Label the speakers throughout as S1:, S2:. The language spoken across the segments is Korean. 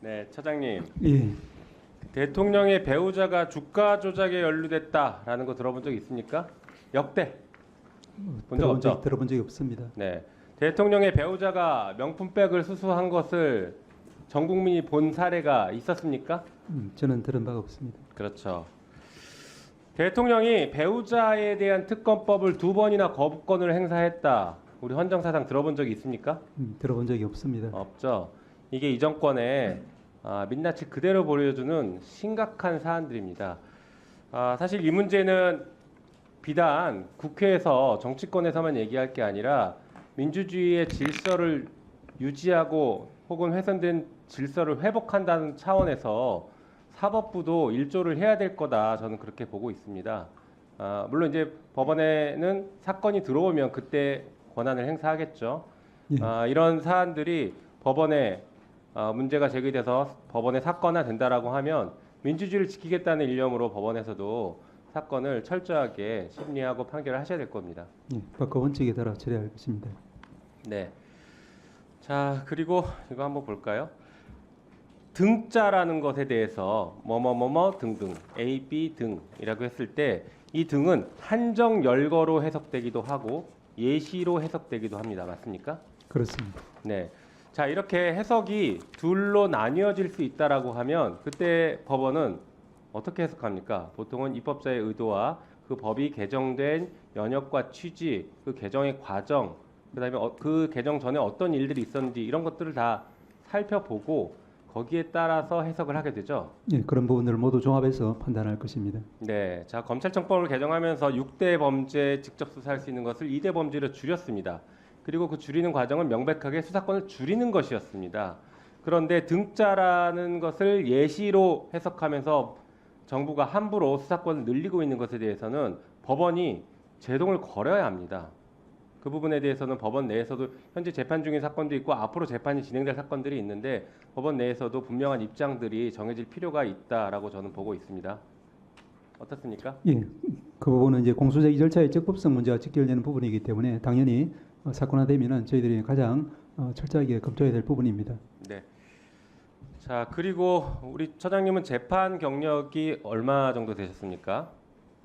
S1: 네, 차장님.
S2: 예,
S1: 대통령의 배우자가 주가 조작에 연루됐다라는 거 들어본 적 있습니까? 역대 본 적 없죠?
S2: 들어본 적이 없습니다.
S1: 네. 대통령의 배우자가 명품백을 수수한 것을 전 국민이 본 사례가 있었습니까?
S2: 저는 들은 바가 없습니다.
S1: 그렇죠. 대통령이 배우자에 대한 특검법을 2번이나 거부권을 행사했다. 우리 헌정사상 들어본 적이 있습니까?
S2: 들어본 적이 없습니다.
S1: 없죠. 이게 이 정권의 민낯을 그대로 보여주는 심각한 사안들입니다. 사실 이 문제는 비단 국회에서 정치권에서만 얘기할 게 아니라 민주주의의 질서를 유지하고 혹은 훼손된 질서를 회복한다는 차원에서 사법부도 일조를 해야 될 거다. 저는 그렇게 보고 있습니다. 물론 이제 법원에는 사건이 들어오면 그때 권한을 행사하겠죠.
S2: 예.
S1: 이런 사안들이 법원에 문제가 제기돼서 법원에 사건화된다라고 하면 민주주의를 지키겠다는 일념으로 법원에서도 사건을 철저하게 심리하고 판결을 하셔야 될 겁니다.
S2: 예, 법과 원칙에 따라 처리할 것입니다.
S1: 네. 자, 그리고 이거 한번 볼까요? 등자라는 것에 대해서 뭐뭐뭐뭐 등등 A, B 등이라고 했을 때 이 등은 한정 열거로 해석되기도 하고 예시로 해석되기도 합니다. 맞습니까?
S2: 그렇습니다.
S1: 네. 자, 이렇게 해석이 둘로 나뉘어질 수 있다라고 하면 그때 법원은 어떻게 해석합니까? 보통은 입법자의 의도와 그 법이 개정된 연역과 취지, 그 개정의 과정, 그다음에 그 개정 전에 어떤 일들이 있었는지 이런 것들을 다 살펴보고 거기에 따라서 해석을 하게 되죠.
S2: 예, 그런 부분들을 모두 종합해서 판단할 것입니다.
S1: 네. 자, 검찰청법을 개정하면서 6대 범죄 직접 수사할 수 있는 것을 2대 범죄로 줄였습니다. 그리고 그 줄이는 과정은 명백하게 수사권을 줄이는 것이었습니다. 그런데 등자라는 것을 예시로 해석하면서 정부가 함부로 수사권을 늘리고 있는 것에 대해서는 법원이 제동을 걸어야 합니다. 그 부분에 대해서는 법원 내에서도 현재 재판 중인 사건도 있고 앞으로 재판이 진행될 사건들이 있는데 법원 내에서도 분명한 입장들이 정해질 필요가 있다라고 저는 보고 있습니다. 어떻습니까?
S2: 예, 그 부분은 이제 공소제기 절차의 적법성 문제와 직결되는 부분이기 때문에 당연히 사건화되면은 저희들이 가장 철저하게 검토해야 될 부분입니다.
S1: 네. 자, 그리고 우리 처장님은 재판 경력이 얼마 정도 되셨습니까?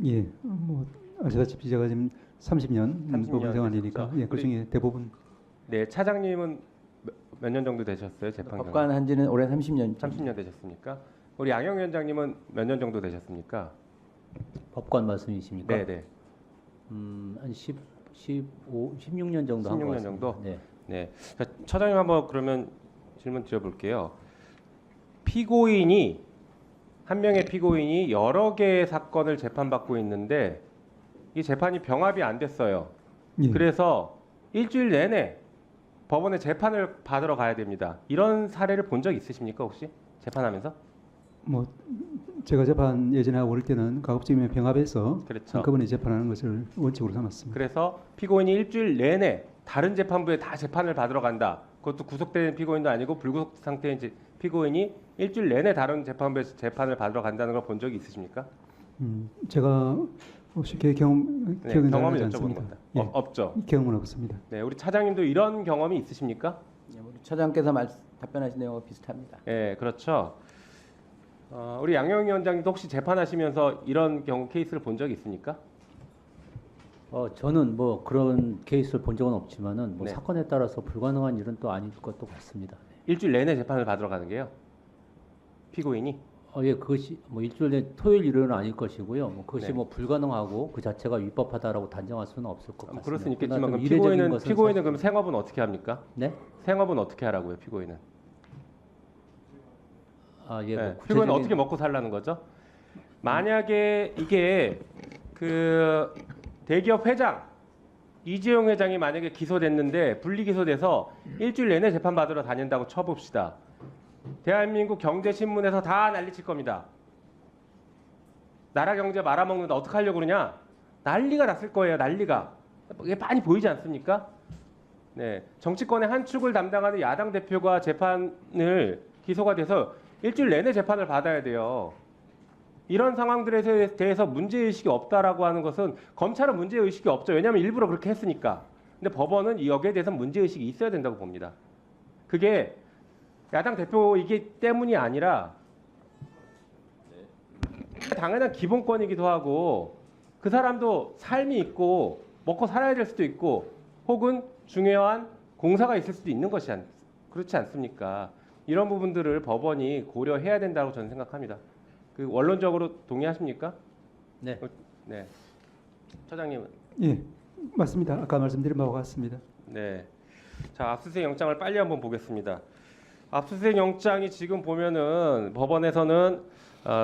S2: 예, 뭐 아시다시피 제가 지금 30년
S1: 30년
S2: 법원 생활이니까
S1: 되셨죠?
S2: 예, 그 중에 대부분
S1: 네, 차장님은 몇 년 정도 되셨어요? 재판 경력?
S3: 법관 한지는 올해 30년.
S1: 30년 되셨습니까? 우리 양영 위원장님은 몇 년 정도 되셨습니까?
S3: 법관 말씀이십니까?
S1: 네, 네.
S3: 한 16년 정도 한 것
S1: 16년
S3: 같습니다.
S1: 정도?
S3: 네.
S1: 네. 자, 처장님 한번 그러면 질문 드려볼게요. 피고인이 한 명의 피고인이 여러 개의 사건을 재판받고 있는데 이 재판이 병합이 안 됐어요.
S2: 예.
S1: 그래서 일주일 내내 법원에 재판을 받으러 가야 됩니다. 이런 사례를 본 적 있으십니까 혹시 재판하면서?
S2: 뭐 제가 재판 예전에 하고 그럴 때는 가급적이면 병합해서
S1: 그렇죠.
S2: 한꺼번에 재판하는 것을 원칙으로 삼았습니다.
S1: 그래서 피고인이 일주일 내내 다른 재판부에 다 재판을 받으러 간다. 그것도 구속된 피고인도 아니고 불구속 상태인 피고인이 일주일 내내 다른 재판부에서 재판을 받으러 간다는 걸 본 적이 있으십니까?
S2: 제가 쉽게 기억은
S1: 네,
S2: 잘
S1: 경험을
S2: 나지
S1: 여쭤보는
S2: 않습니다.
S1: 겁니다.
S2: 예,
S1: 없죠.
S2: 경험은 없습니다.
S1: 네, 우리 차장님도 이런 경험이 있으십니까?
S3: 예, 우리 처장께서 답변하신 내용과 비슷합니다.
S1: 네, 그렇죠. 우리 양영 위원장님도 혹시 재판하시면서 이런 경우 케이스를 본 적이 있습니까?
S3: 저는 뭐 그런 케이스를 본 적은 없지만은 뭐
S1: 네.
S3: 사건에 따라서 불가능한 일은 또 아닐 것도 같습니다. 네.
S1: 일주일 내내 재판을 받으러 가는 게요. 피고인이
S3: 예, 그것이 뭐 일주일 내 토요일 일요일은 아닐 것이고요. 뭐 그것이
S1: 네.
S3: 뭐 불가능하고 그 자체가 위법하다라고 단정할 수는 없을 것 같습니다.
S1: 그럴 수는
S3: 그러나
S1: 있겠지만
S3: 좀
S1: 그럼
S3: 이례적인 것은
S1: 피고인은
S3: 사실-
S1: 그럼 생업은 어떻게 합니까?
S3: 네?
S1: 생업은 어떻게 하라고요, 피고인은?
S3: 예,
S1: 네,
S3: 뭐
S1: 피고인은
S3: 구체적인-
S1: 어떻게 먹고 살라는 거죠? 만약에 이게 그 대기업 회장 이재용 회장이 만약에 기소됐는데 분리 기소돼서 일주일 내내 재판 받으러 다닌다고 쳐봅시다. 대한민국 경제신문에서 다 난리칠 겁니다. 나라 경제 말아먹는다 어떻게 하려고 그러냐? 난리가 났을 거예요. 난리가. 이게 많이 보이지 않습니까? 네, 정치권의 한 축을 담당하는 야당 대표가 재판을 기소가 돼서 일주일 내내 재판을 받아야 돼요. 이런 상황들에 대해서 문제의식이 없다라고 하는 것은 검찰은 문제의식이 없죠. 왜냐하면 일부러 그렇게 했으니까. 근데 법원은 여기에 대해서 문제의식이 있어야 된다고 봅니다. 그게 야당 대표이기 때문이 아니라 당연한 기본권이기도 하고 그 사람도 삶이 있고 먹고 살아야 될 수도 있고 혹은 중요한 공사가 있을 수도 있는 것이 그렇지 않습니까? 이런 부분들을 법원이 고려해야 된다고 저는 생각합니다. 그 원론적으로 동의하십니까?
S3: 네.
S1: 네. 처장님은?
S2: 예, 맞습니다. 아까 말씀드린 바와 같습니다.
S1: 네. 자, 압수수색 영장을 빨리 한번 보겠습니다. 압수수색 영장이 지금 보면은 법원에서는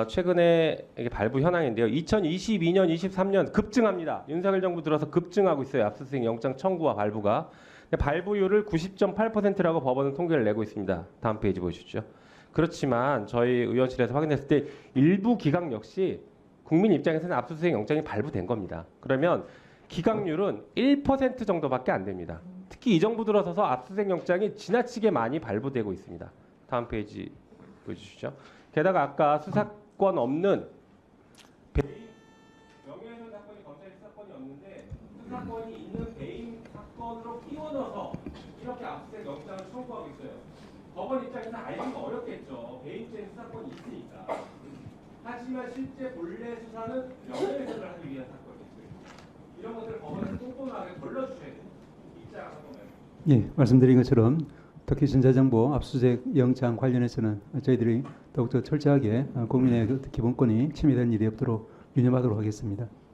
S1: 최근에 이게 발부 현황인데요. 2022년, 23년 급증합니다. 윤석열 정부 들어서 급증하고 있어요. 압수수색 영장 청구와 발부가. 발부율을 90.8%라고 법원은 통계를 내고 있습니다. 다음 페이지 보시죠. 그렇지만 저희 의원실에서 확인했을 때 일부 기각 역시 국민 입장에서는 압수수색 영장이 발부된 겁니다. 그러면 기각률은 1% 정도밖에 안 됩니다. 특히 이 정부 들어서서 압수수색 영장이 지나치게 많이 발부되고 있습니다. 다음 페이지 보여주시죠. 게다가 아까 수사권 없는 명예훼손 사건이 검찰 수사권이 없는데 수사권이 있는 배임 사건으로 끼워 넣어서 이렇게 압수수색 영장을 청구하고 있어요. 법원 입장에서는 알기가 어렵겠죠. 배임죄 수사권이 있으니까. 하지만 실제 본래 수사는 명예훼손을 하기 위한 사건이에요. 이런 것들을 법원에서 꼼꼼하게 걸러주셔야 돼요. 입장 한번 말씀.
S2: 예, 말씀드린 것처럼 특히 전자정보 압수수색 영장 관련해서는 저희들이 더욱더 철저하게 국민의 그 기본권이 침해되는 일이 없도록 유념하도록 하겠습니다.